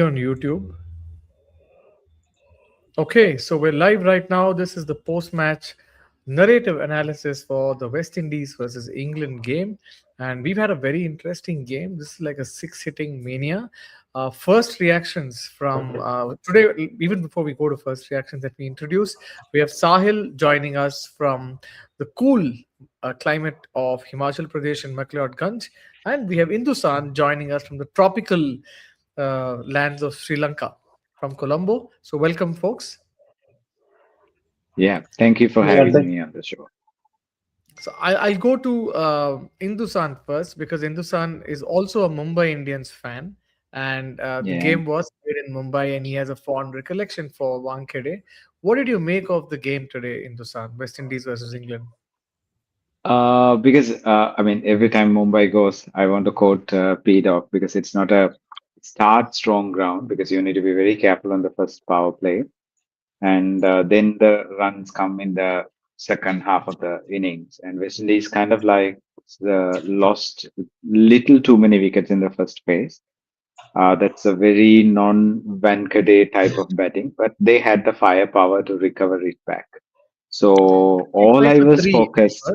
On YouTube. Okay, so we're live right now. This is the post-match narrative analysis for the West Indies versus England game, and we've had a very interesting game. This is like a six-hitting mania. First reactions from today, even before we go to first reactions that we introduce, we have Sahil joining us from the cool climate of Himachal Pradesh and McLeodganj, and we have Indusan joining us from the tropical lands of Sri Lanka from Colombo. So, welcome, folks. Yeah, thank you for Yeah, having me on the show. So, I'll go to Indusan first because Indusan is also a Mumbai Indians fan. And the Yeah. game was played in Mumbai, and he has a fond recollection for Wankhede. What did you make of the game today, Indusan? West Indies versus England. Because I mean, every time Mumbai goes, I want to quote P Dog because it's not a start strong ground because you need to be very careful on the first power play, and then the runs come in the second half of the innings, and West Indies kind of like lost little too many wickets in the first phase. That's a very non-Wankhede type of batting, but they had the firepower to recover it back. So all 55 I for was 3. focused,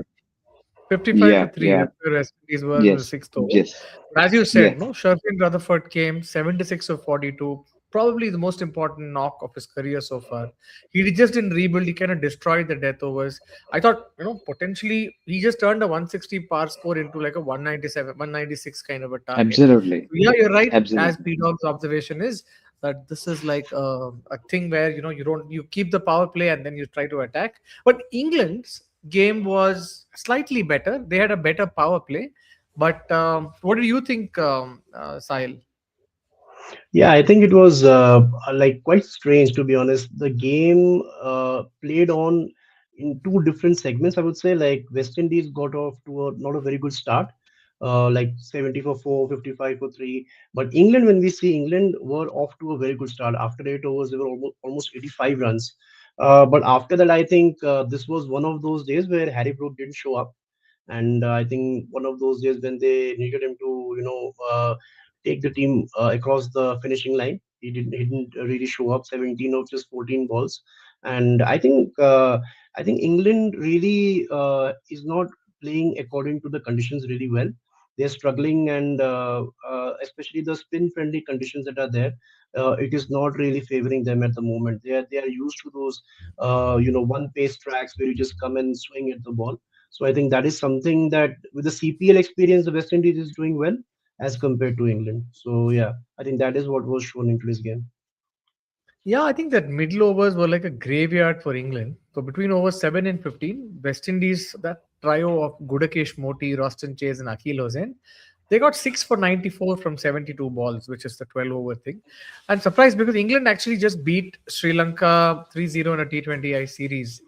55 for yeah, 3. yeah, That's where West Indies were in the yes, sixth over. yes, As you said, yes, no, Sharfin Rutherford came 76 of 42. Probably the most important knock of his career so far. He just didn't rebuild. He kind of destroyed the death overs. I thought, potentially he just turned a 160 par score into like a 197, 196 kind of a target. absolutely, So yeah, you're right. As absolutely. P Dog's observation is that this is like a thing where you keep the power play and then you try to attack. But England's game was slightly better. They had a better power play. But what do you think, Sahil? yeah, I think it was like quite strange to be honest. The game played on in two different segments. I would say like West Indies got off to a not a very good start, like 70 for 4, 55 for 3. But England, when we see England, were off to a very good start. After 8 overs, they were almost 85 runs. But after that, I think this was one of those days where Harry Brook didn't show up, and I think one of those days when they needed him to, take the team across the finishing line. He didn't really show up. 17 of just 14 balls, and I think England really is not playing according to the conditions really well. They're struggling, and especially the spin-friendly conditions that are there. It is not really favoring them at the moment. They are used to those, one pace tracks where you just come and swing at the ball. So I think that is something that with the CPL experience, the West Indies is doing well as compared to England. So yeah, I think that is what was shown in today's game. Yeah, I think that middle overs were like a graveyard for England. So between overs 7 and 15, West Indies, that trio of Gudakesh Moti, Roston Chase, and Akhil Hossain, they got 6 for 94 from 72 balls, which is the 12 over thing. And surprised because England actually just beat Sri Lanka 3-0 in a T20I series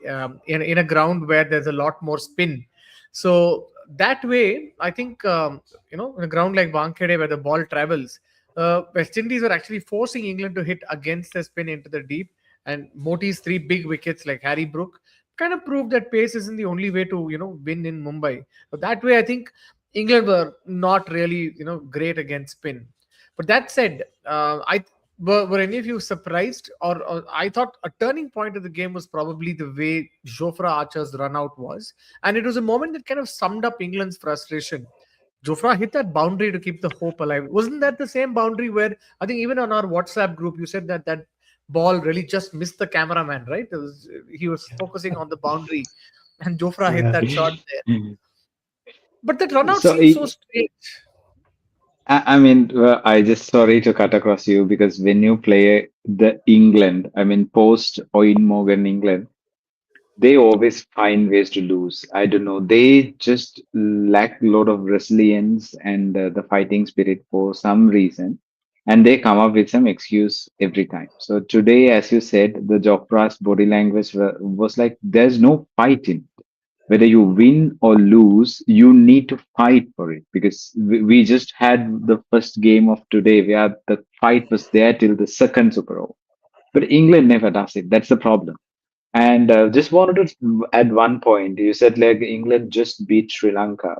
in a ground where there's a lot more spin. So that way, I think, in a ground like Wankhede where the ball travels, West Indies were actually forcing England to hit against the spin into the deep. And Moti's three big wickets, like Harry Brook, kind of proved that pace isn't the only way to win in Mumbai. So that way, I think England were not really great against spin. But that said, I were any of you surprised, or I thought a turning point of the game was probably the way Jofra Archer's run out was, and it was a moment that kind of summed up England's frustration. Jofra hit that boundary to keep the hope alive. Wasn't that the same boundary where I think even on our WhatsApp group you said that that ball really just missed the cameraman, right? He was focusing on the boundary, and Jofra hit Yeah. that shot there. But that run out So seems so strange. I mean, I just sorry to cut across you because when you play the England, I mean, post Owen Morgan England, they always find ways to lose. I don't know. They just lack a lot of resilience and the fighting spirit for some reason. And they come up with some excuse every time. So today, as you said, the Jofra's body language was like there's no fight in it. Whether you win or lose, you need to fight for it because we just had the first game of today where the fight was there till the second Super Over. But England never does it. That's the problem. And just wanted to add one point. You said like England just beat Sri Lanka.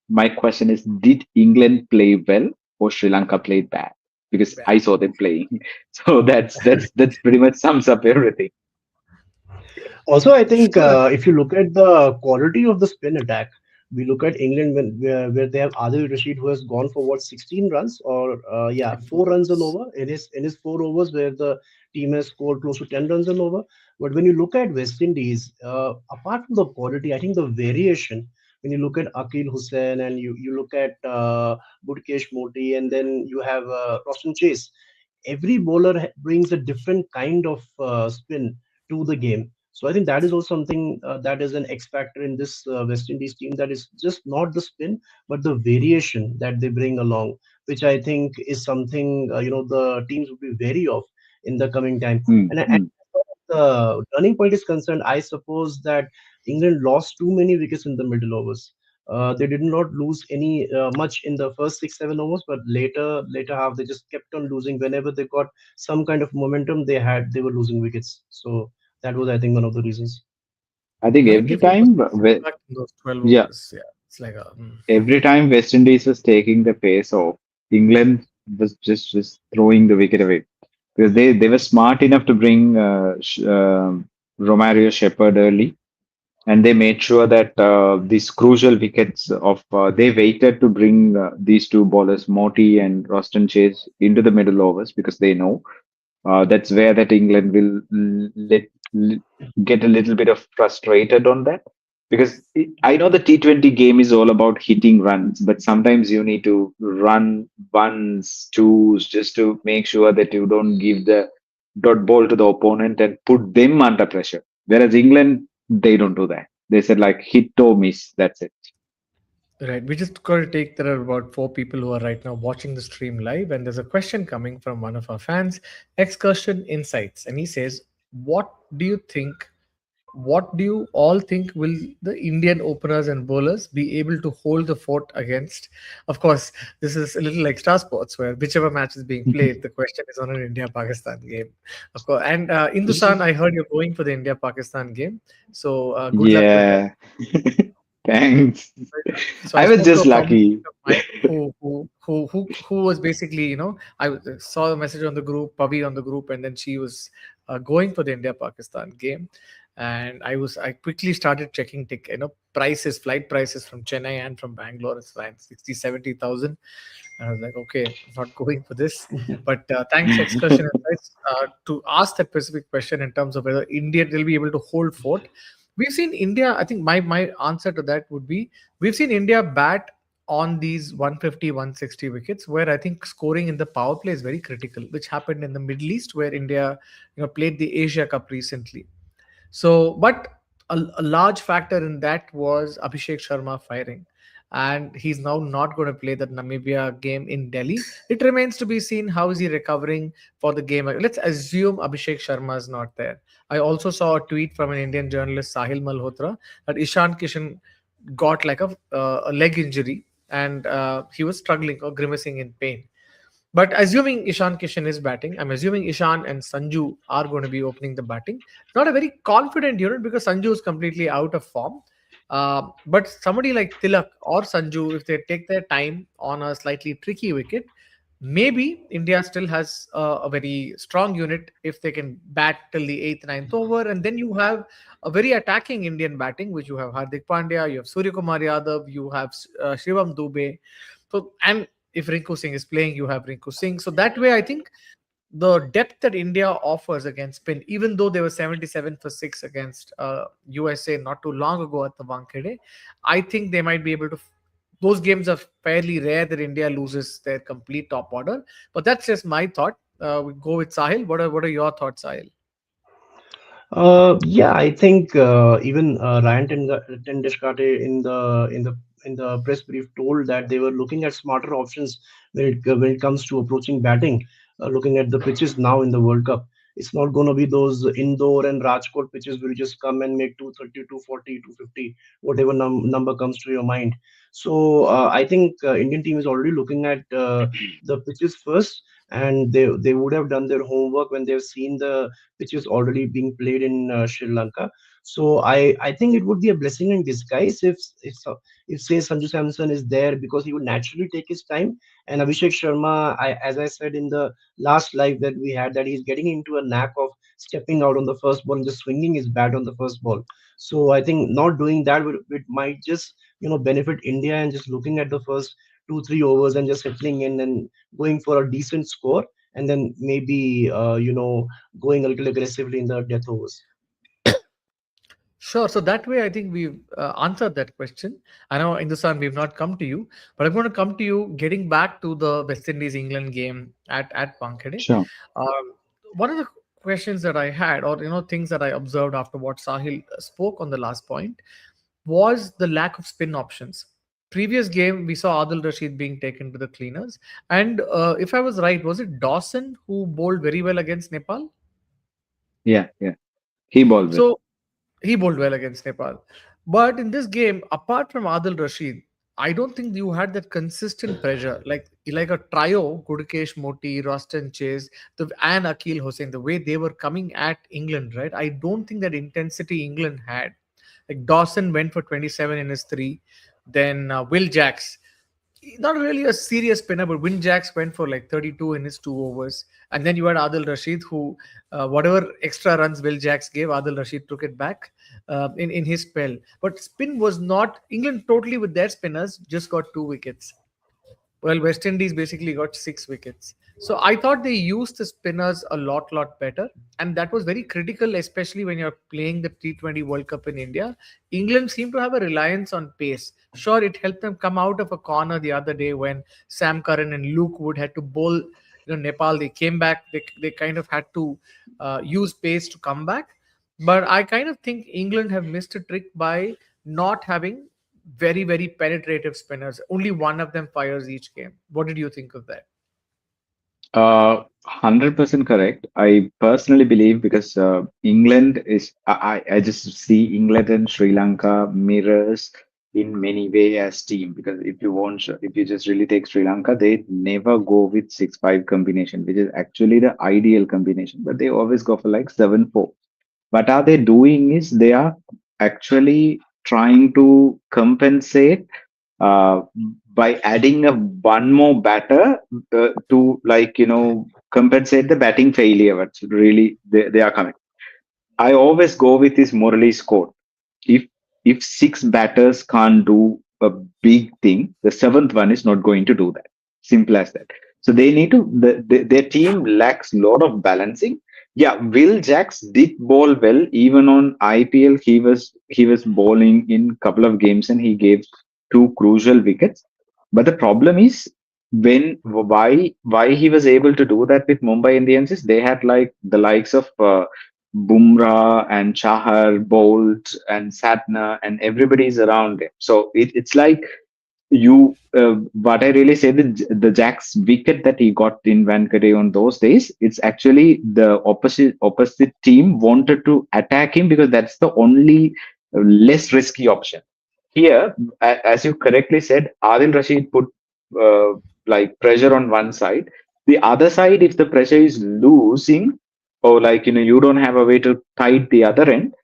My question is, did England play well or Sri Lanka played bad? because Yeah. I saw them playing. So that's pretty much sums up everything. Also, I think Sure. if you look at the quality of the spin attack, we look at England where they have Adil Rashid who has gone for what 16 runs or yeah 4 runs and over in his 4 overs where the team has scored close to 10 runs and over. But when you look at West Indies, apart from the quality, I think the variation. When you look at Akil Hussain and you look at Budkesh Moti and then you have Roshan Chase, every bowler brings a different kind of spin to the game. So I think that is also something that is an X factor in this West Indies team. That is just not the spin, but the variation that they bring along, which I think is something the teams would be wary of in the coming time. Hmm, And hmm. as far as the turning point is concerned, I suppose that England lost too many wickets in the middle overs. They did not lose any much in the first 6 7 overs, but later half they just kept on losing. Whenever they got some kind of momentum, they were losing wickets. So that was, I think, one of the reasons. I think every 94 was time, back in those 12 yeah, overs. Yeah, it's like a. every time West Indies was taking the pace off, England was just throwing the wicket away because they were smart enough to bring Romario Shepherd early, and they made sure that these crucial wickets of they waited to bring these two bowlers, Moti and Roston Chase, into the middle overs because they know that's where that England will l- get a little bit of frustrated on that because I know the T20 game is all about hitting runs, but sometimes you need to run ones, twos, just to make sure that you don't give the dot ball to the opponent and put them under pressure. Whereas England, they don't do that. They said like hit or miss. That's it. Right. We just got to take there are about 4 people who are right now watching the stream live, and there's a question coming from one of our fans, Excursion Insights, and he says, "What do you think? What do you all think will the Indian openers and bowlers be able to hold the fort against?" Of course, this is a little like Star Sports, where whichever match is being played, the question is on an India-Pakistan game, of course. And Hindustan, I heard you're going for the India-Pakistan game, so good luck with that. Yeah. Thanks. So I I was spoke to just a common lucky. friend of mine who was basically, saw the message on the group, Pavi on the group, and then she was going for the India Pakistan game, and I quickly started checking prices, flight prices from Chennai and from Bangalore. It's like 60 70,000. And I was like, okay, I'm not going for this. But thanks, Excursion Advice, to ask that specific question in terms of whether India will be able to hold fort. We've seen India. I think my answer to that would be we've seen India bat on these 150, 160 wickets, where I think scoring in the power play is very critical, which happened in the Middle East, where India, played the Asia Cup recently. So, but a large factor in that was Abhishek Sharma firing. And he's now not going to play the Namibia game in Delhi. It remains to be seen how is he recovering for the game. Let's assume Abhishek Sharma is not there. I also saw a tweet from an Indian journalist, Sahil Malhotra, that Ishan Kishan got like a leg injury and he was struggling or grimacing in pain. But assuming Ishan Kishan is batting, I'm assuming Ishan and Sanju are going to be opening the batting. Not a very confident unit because Sanju is completely out of form. But somebody like Tilak or Sanju, if they take their time on a slightly tricky wicket, maybe India still has a very strong unit if they can bat till the eighth, ninth over. And then you have a very attacking Indian batting, which you have Hardik Pandya, you have Surya Kumar Yadav, you have Shivam Dubey. So, and if Rinku Singh is playing, you have Rinku Singh. So that way, I think the depth that India offers against spin, even though they were 77 for 6 against USA not too long ago at the Wankhede, I think they might be able to. Those games are fairly rare that India loses their complete top order. But that's just my thought. We go with Sahil. What are your thoughts, Sahil? Yeah, I think even Ryan Tendeskate in the press brief told that they were looking at smarter options when it comes to approaching batting. Looking at the pitches now in the World Cup, it's not going to be those Indore and Rajkot pitches where you just come and make 230, 240, 250, whatever number comes to your mind. So I think Indian team is already looking at the pitches first, and they would have done their homework when they've seen the pitches already being played in Sri Lanka. So I think it would be a blessing in disguise if say Sanju Samson is there, because he would naturally take his time. And Abhishek Sharma, as I said in the last live that we had, that he's getting into a knack of stepping out on the first ball and just swinging his bat on the first ball. So I think not doing that it might just benefit India, and just looking at the first 2 3 overs and just settling in and going for a decent score, and then maybe going a little aggressively in the death overs. Sure. So that way, I think we've answered that question. I know, Hindustan, we've not come to you, but I'm going to come to you. Getting back to the West Indies England game at Wankhede, Sure. one of the questions that I had, or things that I observed after what Sahil spoke on the last point, was the lack of spin options. Previous game, we saw Adil Rashid being taken to the cleaners, and if I was right, was it Dawson who bowled very well against Nepal? Yeah, yeah. He bowled well. So he bowled well against Nepal. But in this game, apart from Adil Rashid, I don't think you had that consistent pressure like a trio, Gudakesh Moti, Roston Chase, and Akil Hussain, the way they were coming at England, right? I don't think that intensity England had. Like Dawson went for 27 in his three, then Will Jacks, not really a serious spinner, but Win Jacks went for like 32 in his 2 overs. And then you had Adil Rashid, who, whatever extra runs Will Jacks gave, Adil Rashid took it back in his spell. But spin was not, England totally with their spinners just got 2 wickets. Well, West Indies basically got 6 wickets. So I thought they used the spinners a lot better. And that was very critical, especially when you're playing the T20 World Cup in India. England seemed to have a reliance on pace. Sure, it helped them come out of a corner the other day when Sam Curran and Luke Wood had to bowl Nepal. They came back. They kind of had to use pace to come back. But I kind of think England have missed a trick by not having very penetrative spinners. Only one of them fires each game. What did you think of that? 100% correct. I personally believe because England is, I just see England and Sri Lanka mirrors in many way as team. Because if you just really take Sri Lanka, they never go with 6-5 combination, which is actually the ideal combination. But they always go for like 7-4. What are they doing is they are actually trying to compensate uh, by adding a one more batter to compensate the batting failure. But really, they are coming. I always go with this Murali's quote. If if 6 batters can't do a big thing, the seventh one is not going to do that. Simple as that. So they need to. Their team lacks a lot of balancing. Yeah, Will Jacks did bowl well. Even on IPL, he was bowling in couple of games and he gave 2 crucial wickets. But the problem is why he was able to do that with Mumbai Indians is they had like the likes of Bumrah and Chahar, Bolt and Satna, and everybody's around him. So it's like what I really say, the Jack's wicket that he got in Wankhede on those days, it's actually the opposite team wanted to attack him because that's the only less risky option. Here, as you correctly said, Adil Rashid put uh, like pressure on one side. The other side, if the pressure is losing, or you don't have a way to tight the other end,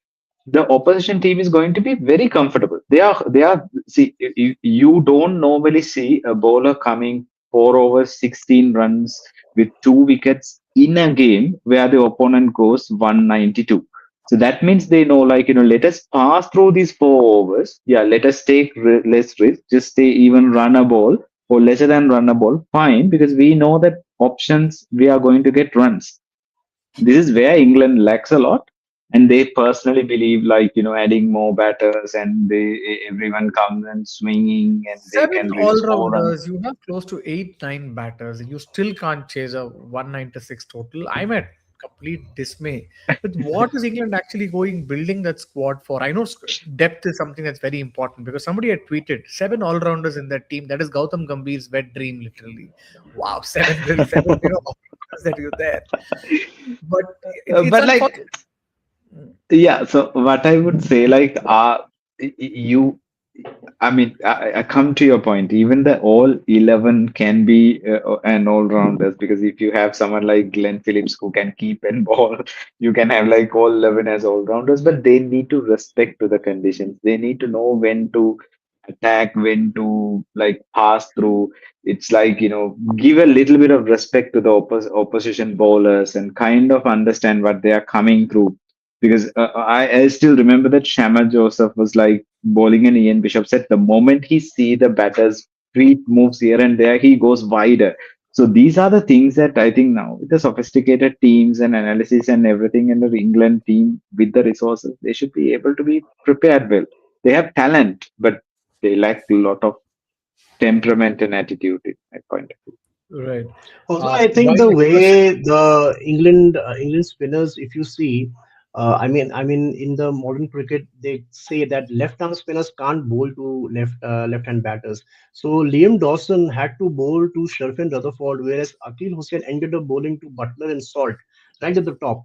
the opposition team is going to be very comfortable. They are. See, you don't normally see a bowler coming 4 overs, 16 runs with 2 wickets in a game where the opponent goes 192. So that means they know, let us pass through these 4 overs. Yeah, let us take less risk. Just stay even run a ball or lesser than run a ball. Fine, because we know that options we are going to get runs. This is where England lacks a lot, and they personally believe adding more batters and everyone comes and swinging and they Seven can really score runs. all-rounders. You have close to 8, 9 batters, and you still can't chase a 196 total. I'm at complete dismay. But what is England actually building that squad for? I know depth is something that's very important because somebody had tweeted 7 all-rounders in that team. That is Gautam Gambhir's wet dream, literally. Wow, seven all-rounders that you there. But it's But unfortunate. yeah, so what I would say, you I mean, I come to your point. Even the all 11 can be an all-rounders because if you have someone like Glenn Phillips who can keep and ball, you can have like all 11 as all-rounders, but they need to respect to the conditions. They need to know when to attack, when to like pass through. It's like, give a little bit of respect to the opposition bowlers and kind of understand what they are coming through because I still remember that Shamar Joseph was like bowling and Ian Bishop said the moment he see the batter's feet moves here and there, he goes wider. So these are the things that I think now with the sophisticated teams and analysis and everything in the England team with the resources, they should be able to be prepared well. They have talent, but they lack a lot of temperament and attitude in my point of Right. Also, I think While the the question, way the England spinners, if you see, I mean, in the modern cricket, they say that left-arm spinners can't bowl to left-hand batters. So Liam Dawson had to bowl to Sherfin Rutherford, whereas Akhil Hussain ended up bowling to Butler and Salt right at the top.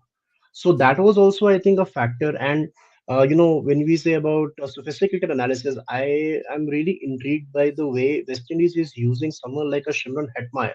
So that was also, I think, a factor. And when we say about sophisticated analysis, I am really intrigued by the way West Indies is using someone like a Shimron Hetmeyer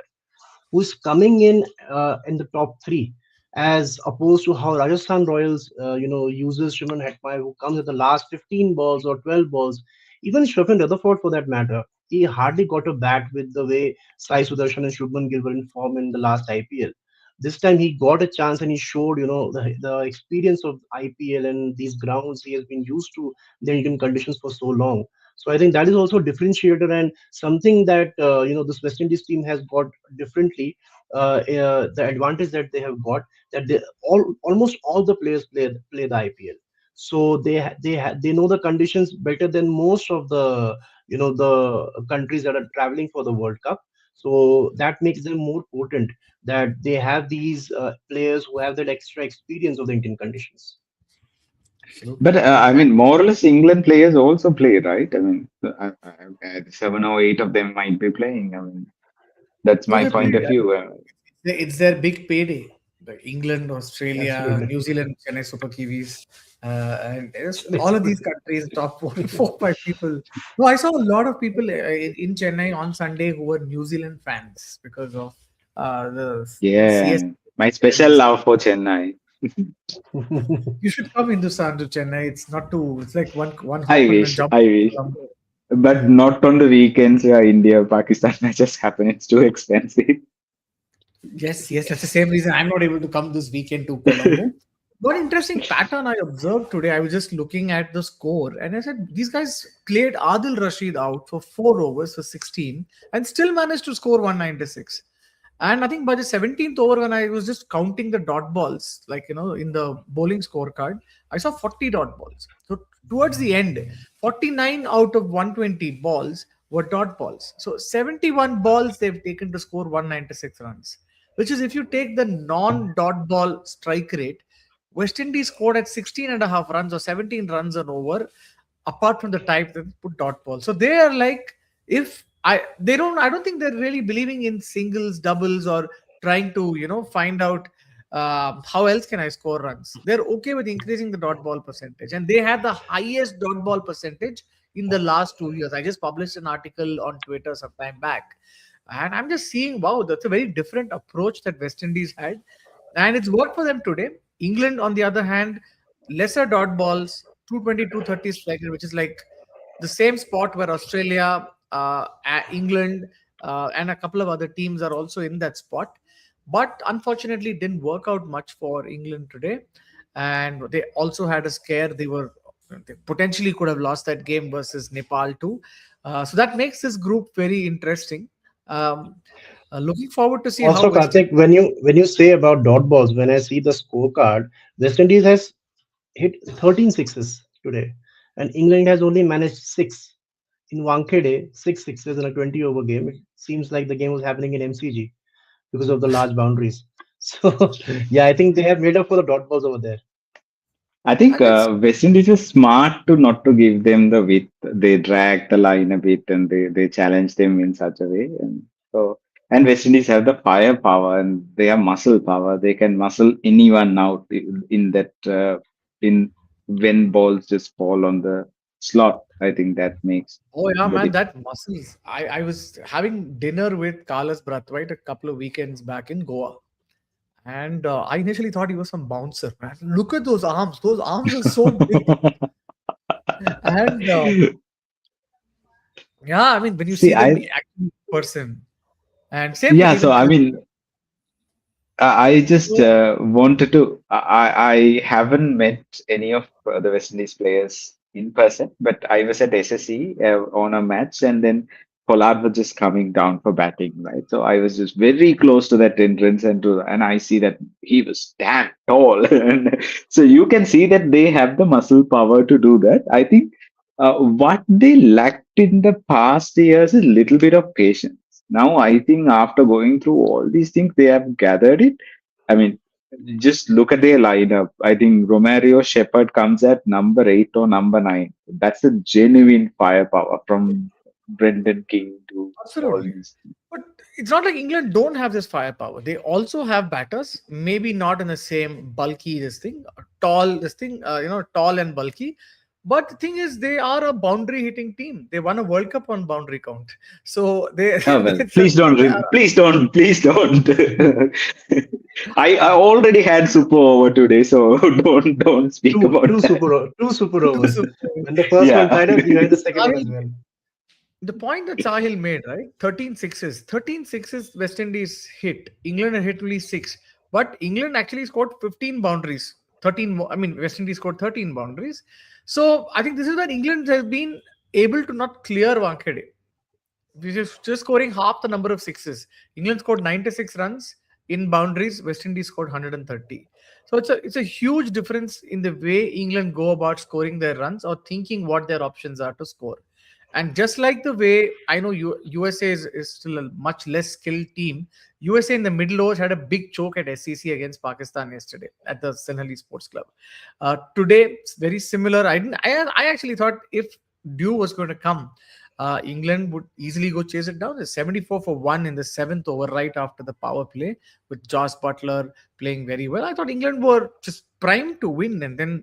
who's coming in the top three, as opposed to how Rajasthan Royals, uses Shimron Hetmeyer, who comes at the last 15 balls or 12 balls. Even Sheffield Rutherford, for that matter, he hardly got a bat with the way Sai Sudarshan and Shubman Gill were in form in the last IPL. This time he got a chance and he showed, the experience of IPL and these grounds he has been used to the Indian conditions for so long. So I think that is also a differentiator and something that this West Indies team has got differently. The advantage that they have got that almost all the players play the IPL, so they know the conditions better than most of the countries that are traveling for the World Cup. So that makes them more potent. That they have these players who have that extra experience of the Indian conditions. But absolutely, I think I mean, more or less, England players also play, right? I mean, seven or eight of them might be playing. I mean, that's no, my they point played. of view. It's their big payday. Like England, Australia, Absolutely. New Zealand, Chennai Super Kiwis, and all of these countries, top four, four, five people. No, I saw a lot of people in Chennai on Sunday who were New Zealand fans because of the CS. Yeah, my special love for Chennai. You should come Hindustan to Chennai. It's not too. It's like one I hop and a wish, jump. I wish, From, but not on the weekends where India Pakistan matches happen. It's too expensive. yes, yes, that's the same reason I'm not able to come this weekend to Colombo. One interesting pattern I observed today, I was just looking at the score and I said, these guys played Adil Rashid out for 4 overs for 16 and still managed to score 196. And I think by the 17th over, when I was just counting the dot balls, like, in the bowling scorecard, I saw 40 dot balls. So towards the end, 49 out of 120 balls were dot balls. So 71 balls they've taken to score 196 runs, which is if you take the non dot ball strike rate, West Indies scored at 16 and a half runs or 17 runs an over, apart from the type that put dot ball. So they are like, if I don't think they're really believing in singles, doubles, or trying to, find out how else can I score runs. They're okay with increasing the dot ball percentage. And they had the highest dot ball percentage in the last 2 years. I just published an article on Twitter some time back. And I'm just seeing, wow, that's a very different approach that West Indies had. And it's worked for them today. England, on the other hand, lesser dot balls, 220, 230 strike rate, which is like the same spot where Australia, England, and a couple of other teams are also in that spot. But unfortunately, it didn't work out much for England today. And they also had a scare. They potentially could have lost that game versus Nepal too. So that makes this group very interesting. Um, looking forward to see how Also, West Karthik, when you say about dot balls, when I see the scorecard, West Indies has hit 13 sixes today, and England has only managed six. In Wankhede, six sixes in a 20 over game. It seems like the game was happening in MCG because of the large boundaries. So, yeah, I think they have made up for the dot balls over there. I think and it's West Indies is smart to not to give them the width. They drag the line a bit and they challenge them in such a way. And so and West Indies have the firepower and they have muscle power. They can muscle anyone out in that in when balls just fall on the slot. I think that makes Oh yeah, the man, difference. that muscles. I was having dinner with Carlos Brathwaite a couple of weekends back in Goa, and I initially thought he was some bouncer. Man, look at those arms. Those arms are so big, and yeah, I mean when you See, see them I in actual person, and same with yeah. So even I Chris. mean, I just So, wanted to. I haven't met any of the West Indies players in person, but I was at SSE on a match, and then Pollard was just coming down for batting, right? So I was just very close to that entrance, and I see that he was damn tall, and so you can see that they have the muscle power to do that. I think what they lacked in the past years is a little bit of patience. Now I think after going through all these things, they have gathered it. I mean, just look at their lineup. I think Romario Shepherd comes at number 8 or number 9. That's a genuine firepower from Brendan King to all absolutely. these. But it's not like England don't have this firepower. They also have batters, maybe not in the same bulky this thing, tall this thing, tall and bulky. But the thing is, they are a boundary hitting team. They won a World Cup on boundary count, so they Oh well, it's a, they are, please don't. I already had super over today, so don't speak about that. Two super overs. so, When the first one Yeah. tied up, you had the second one Sahil, as well. the point that Sahil made, right? 13 sixes. 13 sixes West Indies hit. England had hit only six. But England actually scored 15 boundaries. 13 I mean, West Indies scored 13 boundaries. So I think this is where England has been able to not clear Wankhede. Just scoring half the number of sixes. England scored 96 runs in boundaries. West Indies scored 130. So it's a huge difference in the way England go about scoring their runs or thinking what their options are to score. And just like the way I know USA is still a much less skilled team, USA in the middle overs had a big choke at SCC against Pakistan yesterday at the Sinhalese Sports Club. Today, it's very similar. I actually thought if Dew was going to come, England would easily go chase it down. It's 74 for 1 in the seventh over, right after the power play, with Josh Butler playing very well. I thought England were just primed to win. And then,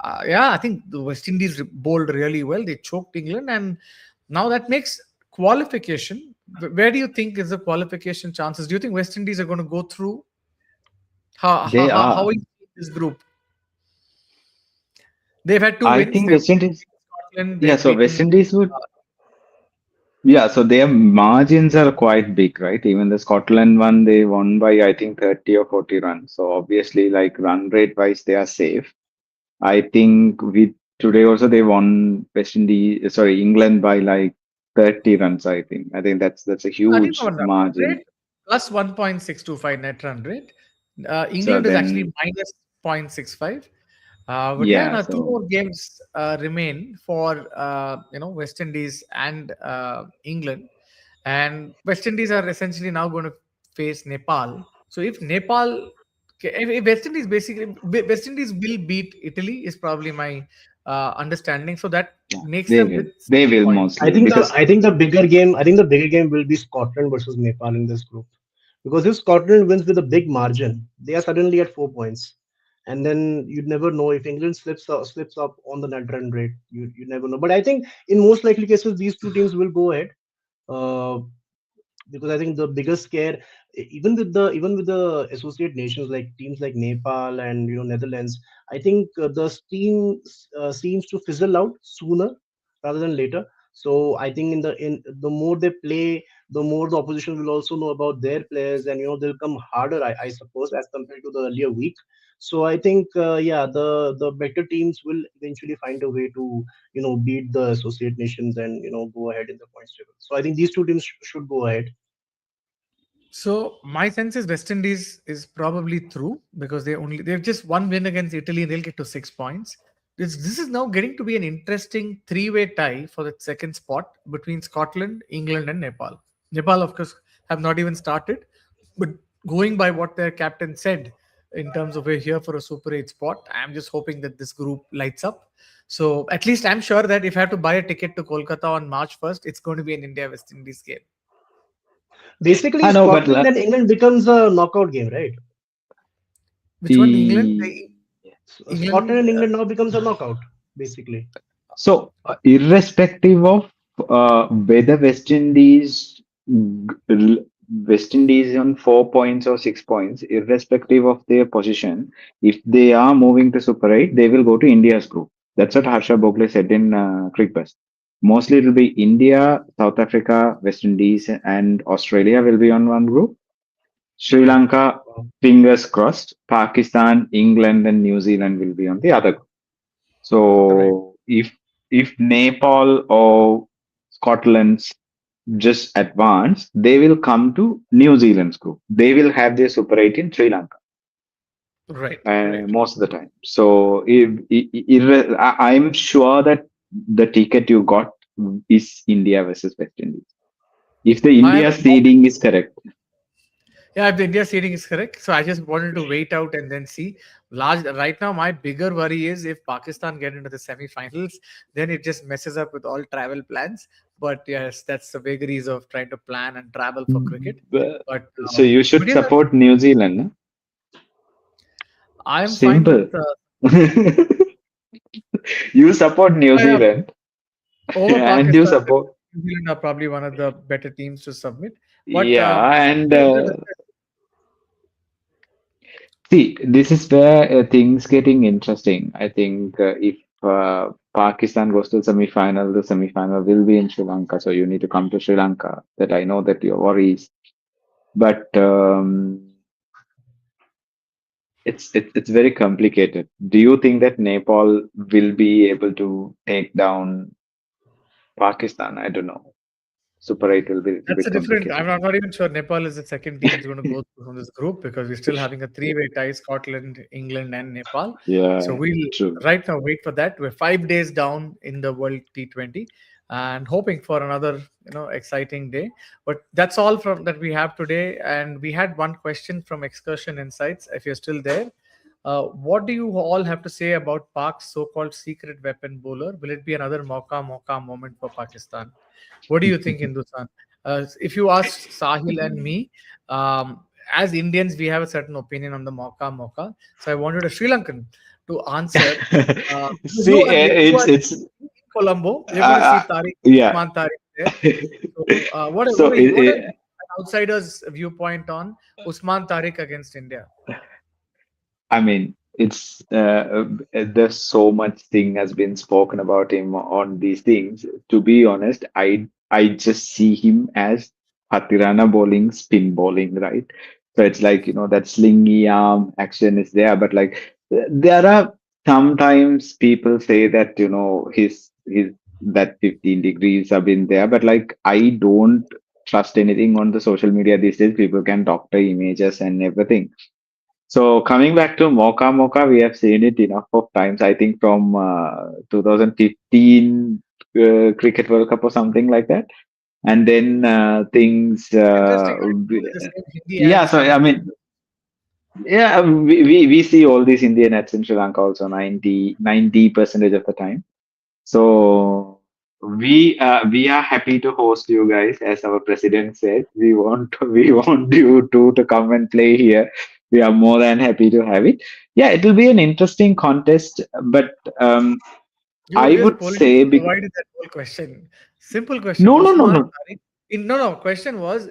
I think the West Indies bowled really well. They choked England. And now that makes qualification. Where do you think is the qualification chances? Do you think West Indies are going to go through? They How are. is this group? They've had two I wins. think They've West Indies. beaten Scotland. Yeah, They've so West beaten. Indies would. Yeah, so their margins are quite big, right? Even the Scotland one, they won by I think 30 or 40 runs. So obviously, like run rate wise, they are safe. I think with today also they won West Indies, sorry, England by like 30 runs. I think that's a I think huge our run margin. rate plus 1.625 net run rate. So England is actually then, minus 0.65. But yeah, yeah, now two so more games remain for West Indies and England, and West Indies are essentially now going to face Nepal. So if West Indies West Indies will beat Italy is probably my understanding. So that yeah, makes they them will. with They will points. mostly because I think the bigger game. I think the bigger game will be Scotland versus Nepal in this group. Because if Scotland wins with a big margin, they are suddenly at 4 points. And then you'd never know if England slips up on the net run rate. You never know. But I think in most likely cases, these two teams will go ahead. Uh, because I think the biggest scare, even with the associate nations like teams like Nepal and Netherlands, I think the steam seems to fizzle out sooner rather than later. So I think in the more they play, the more the opposition will also know about their players, and they'll come harder, I suppose, as compared to the earlier week. So I think yeah, the better teams will eventually find a way to beat the associate nations and go ahead in the points table. So I think these two teams should go ahead. So my sense is West Indies is probably through because they've just one win against Italy and they'll get to 6 points. This is now getting to be an interesting three-way tie for the second spot between Scotland, England, and Nepal. Nepal, of course, have not even started, but going by what their captain said in terms of we're here for a Super 8 spot, I'm just hoping that this group lights up. So at least I'm sure that if I have to buy a ticket to Kolkata on March 1st, it's going to be an India West Indies game. Basically, I know, but Scotland and England becomes a knockout game, right? Which one? England? the Scotland England. and England now becomes a knockout, basically. So, irrespective of whether West Indies on 4 points or 6 points, irrespective of their position, if they are moving to Super 8, they will go to India's group. That's what Harsha Bogle said in Cricket. Mostly it will be India, South Africa, West Indies, and Australia will be on one group. Sri Right. Lanka, fingers crossed, Pakistan, England, and New Zealand will be on the other group. Right. So if Nepal or Scotland's just advance, they will come to New Zealand's group. They will have their Super 8 in Sri Lanka Right. Right. most of the time. So I'm sure that the ticket you got is India versus West Indies. If the I am India seeding is correct. Yeah, if the India seeding is correct. So I just wanted to wait out and then see. Large right now, my bigger worry is if Pakistan get into the semi-finals, then it just messes up with all travel plans. But yes, that's the vagaries of trying to plan and travel for cricket. But- But So you but should yes, support New Zealand. No? I am fine with Simple. You support New yeah, Zealand over and you Pakistan. support. New Zealand are probably one of the better teams to submit. But Yeah, and yeah, see, this is where things getting interesting. I think if Pakistan goes to semi-final, the semi-final will be in Sri Lanka. So you need to come to Sri Lanka. That I know that your worries, but it's very complicated. Do you think that Nepal will be able to take down Pakistan? I don't know. Super 8 will be a little That's bit a different. complicated. I'm not even sure Nepal is the second team is going to go through from this group because we're still having a three-way tie: Scotland, England, and Nepal. So Yeah, we'll true. right now wait for that. We're 5 days down in the World T20 and hoping for another exciting day. But that's all from that we have today. And we had one question from Excursion Insights. If you're still there, what do you all have to say about Pak's so-called secret weapon bowler? Will it be another Moka moment for Pakistan? What do you think, Hindustan? If you ask Sahil and me, as Indians, we have a certain opinion on the Moka. So I wanted a Sri Lankan to answer. See, You are it's in Colombo. You're going to see uh, Tariq, yeah. Usman Tariq there. So, So what are an outsider's viewpoint on Usman Tariq against India? I mean, it's there's so much thing has been spoken about him on these things. To be honest, I just see him as Hatirana bowling, spin bowling, right? So it's like, that slingy arm action is there, but like there are sometimes people say that, his that 15 degrees have been there, but like I don't trust anything on the social media these days. People can doctor images and everything. So coming back to Mocha, we have seen it enough of times. I think from 2015 Cricket World Cup or something like that. And then things, Interesting. I do with the same Hindi yeah. ads So I coming. mean, yeah, we see all these Indian ads in Sri Lanka also 90% of the time. So we are happy to host you guys, as our president said. We want you to come and play here. We are more than happy to have it. Yeah, it will be an interesting contest, but You I just would say politically avoided that whole question. Simple question. no, no, no, Usman no. Tariq. No. Question was,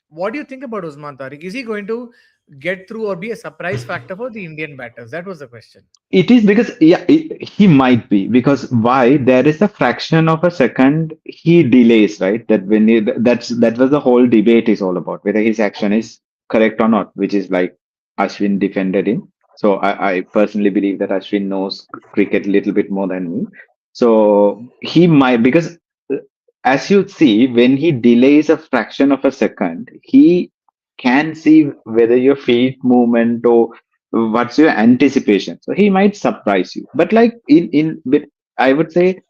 what do you think about Usman Tariq? Is he going to get through or be a surprise factor for the Indian batters? That was the question. It is because yeah, he might be because why there is a fraction of a second he delays, right? That was the whole debate is all about whether his action is correct or not, which is like Ashwin defended him. So I personally believe that Ashwin knows cricket a little bit more than me. So he might because uh, as you see when he delays a fraction of a second, he can see whether your feet movement or what's your anticipation. So he might surprise you, but like but I would say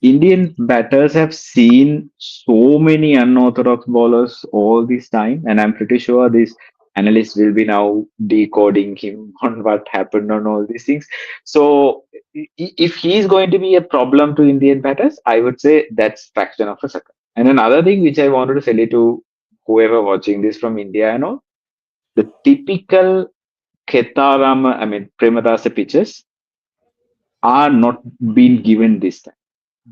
Indian batters have seen so many unorthodox bowlers all this time, and I'm pretty sure these analysts will be now decoding him on what happened on all these things. So if he's going to be a problem to Indian batters, I would say that's fraction of a second. And another thing which I wanted to say to whoever watching this from India and all, the typical Khetarama, I mean Premadasa pitches are not being given this time.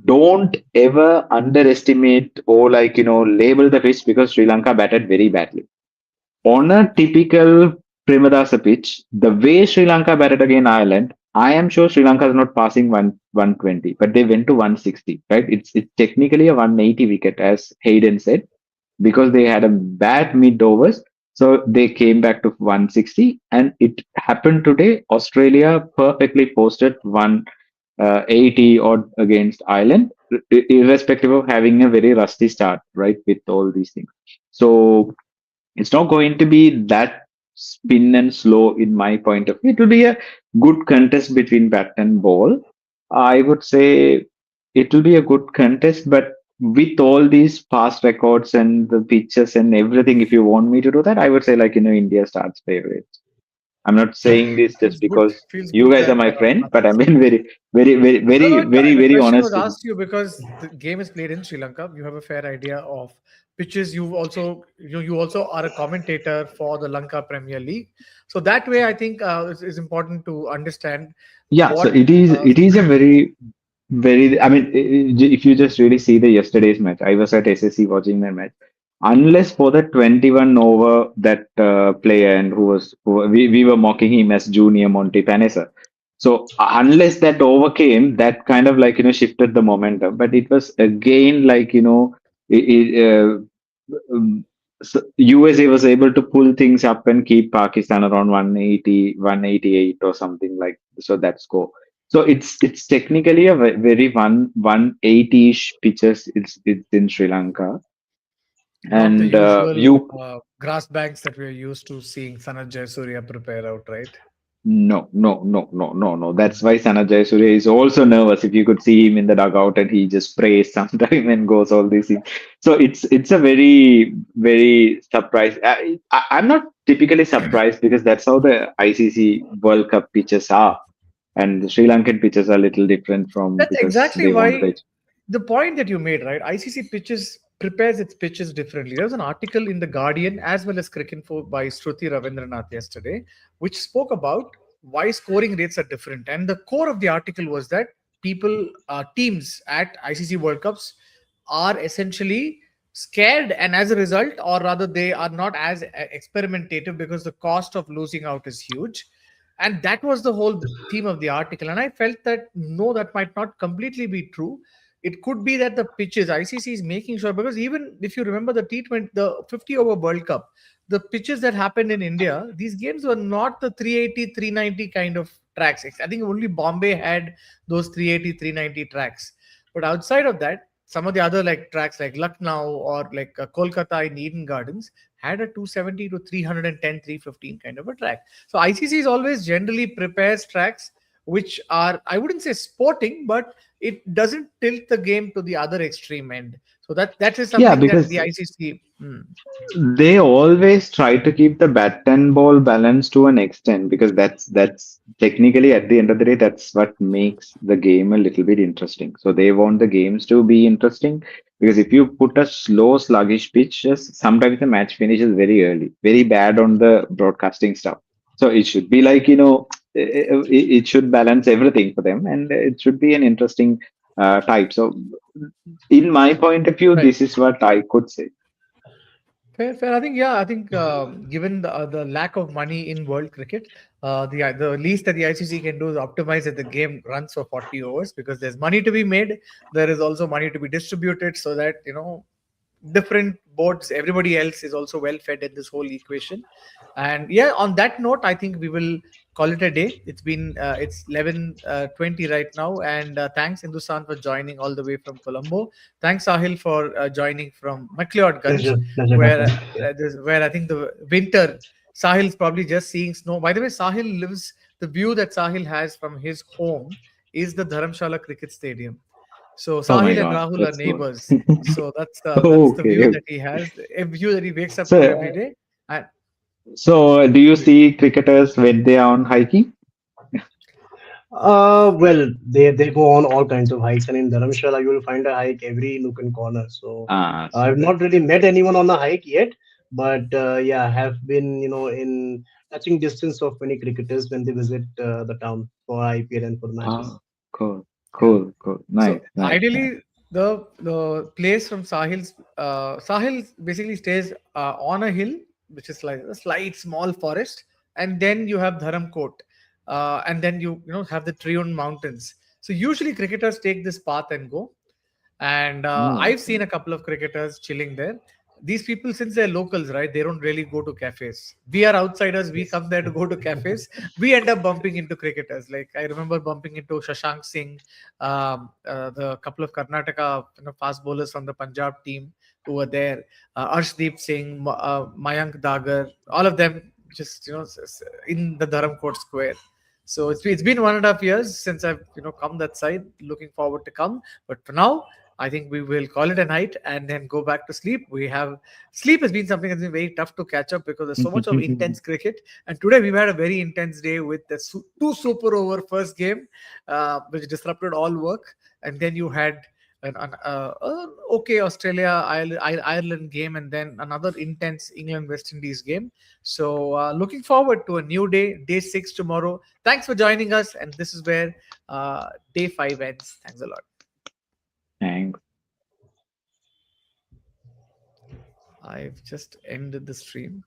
don't ever underestimate or label the pitch because Sri Lanka batted very badly. On a typical Premadasa pitch, the way Sri Lanka batted against Ireland, I am sure Sri Lanka is not passing 120, but they went to 160, right? It's technically a 180 wicket, as Hayden said, because they had a bad mid overs. So they came back to 160, and it happened today. Australia perfectly posted 180 odd against Ireland, irrespective of having a very rusty start, right? With all these things. So it's not going to be that spin and slow in my point of view. It will be a good contest between bat and ball. I would say it will be a good contest, but with all these past records and the pitches and everything, if you want me to do that, I would say India starts favorite. I'm not saying this just Feels good. because Feels you good guys are that my friend, but nothing I'm being very, very, very, No, very, no, very, the very question was honest. asked to you because the game is played in Sri Lanka. You have a fair idea of pitches. You also are a commentator for the Lanka Premier League. So that way, I think it's important to understand Yeah, so what. it is a very, I mean, if you just really see the yesterday's match, I was at SSC watching the match. Unless for the 21 over that player and we were mocking him as Junior Monty Panessa. So unless that overcame, that kind of shifted the momentum. But it was again USA was able to pull things up and keep Pakistan around 180, 188 or something like so that score. So it's technically a very 180-ish pitches. It's in Sri Lanka, Not the and usual you grass banks that we're used to seeing Sanat Jayasuriya prepare out, right? no. That's why Sanat Jayasuriya is also nervous. If you could see him in the dugout and he just prays sometime and goes all these things. So it's a very very surprise. I'm not typically surprised because that's how the ICC World Cup pitches are, and the Sri Lankan pitches are a little different from That's because exactly they want why the the point that you made, right? ICC pitches prepares its pitches differently. There was an article in the Guardian as well as Cricinfo by Shruti Ravindranath yesterday, which spoke about why scoring rates are different. And the core of the article was that teams at ICC World Cups are essentially scared, and as a result, or rather, they are not as experimentative because the cost of losing out is huge. And that was the whole theme of the article. And I felt that no, that might not completely be true. It could be that the pitches ICC is making sure, because even if you remember the T20, the 50 over World Cup, the pitches that happened in India, these games were not the 380, 390 kind of tracks. I think only Bombay had those 380, 390 tracks. But outside of that, some of the other like tracks like Lucknow or like Kolkata in Eden Gardens had a 270 to 310, 315 kind of a track. So ICC is always generally prepares tracks which are, I wouldn't say sporting, but it doesn't tilt the game to the other extreme end. So that is yeah something that because the ICC. they always try to keep the bat and ball balance to an extent because that's technically at the end of the day that's what makes the game a little bit interesting. So they want the games to be interesting because if you put a slow sluggish pitch, just sometimes the match finishes very early, very bad on the broadcasting stuff. So it should be it should balance everything for them and it should be an interesting type. So in my point of view, Right. this is what I could say. Fair, fair. I think, yeah, I think given the lack of money in world cricket, the least that the ICC can do is optimize that the game runs for 40 overs, because there's money to be made. There is also money to be distributed so that, different boards, everybody else is also well fed in this whole equation. And yeah, on that note, I think we will call it a day. It's 11:20 right now, and thanks Hindustan for joining all the way from Colombo. Thanks Sahil for joining from McLeodganj, Pleasure, where Captain. where I think the winter, Sahil's probably just seeing snow. By the way, Sahil lives, the view that Sahil has from his home is the Dharamshala Cricket Stadium. So Oh my Sahil and God, Rahul are that's cool. neighbors. So that's the Okay. view Okay. that he has, a view that he wakes up So, to every day. And do you see cricketers when they are on hiking? Well, they go on all kinds of hikes, and in Dharamshala you will find a hike every nook and corner. So So I've not really met anyone on a hike yet, but yeah, have been in touching distance of many cricketers when they visit the town for IPL and for the matches. cool. Cool, cool. Nice, So nice, nice. ideally, the place from Sahil basically stays on a hill, which is like a slight small forest, and then you have Dharamkot, and then you have the Triun Mountains. So usually cricketers take this path and go, and Oh, I've seen a couple of cricketers chilling there. These people, since they're locals, right, they don't really go to cafes. We are outsiders, we Yes. come there to go to cafes. We end up bumping into cricketers. Like I remember bumping into Shashank Singh, the couple of Karnataka fast bowlers from the Punjab team who were there, Arshdeep Singh, Mayank Dagar, all of them just in the Dharamkot Square. So it's been 1.5 years since I've come that side. Looking forward to come, but for now I think we will call it a night and then go back to sleep. Sleep has been something that's been very tough to catch up because there's so much of intense cricket. And today we've had a very intense day with the two super over first game, which disrupted all work. And then you had an okay Australia Ireland game, and then another intense England West Indies game. So looking forward to a new day 6 tomorrow. Thanks for joining us, and this is where day 5 ends. Thanks a lot. thanks. I've just ended the stream.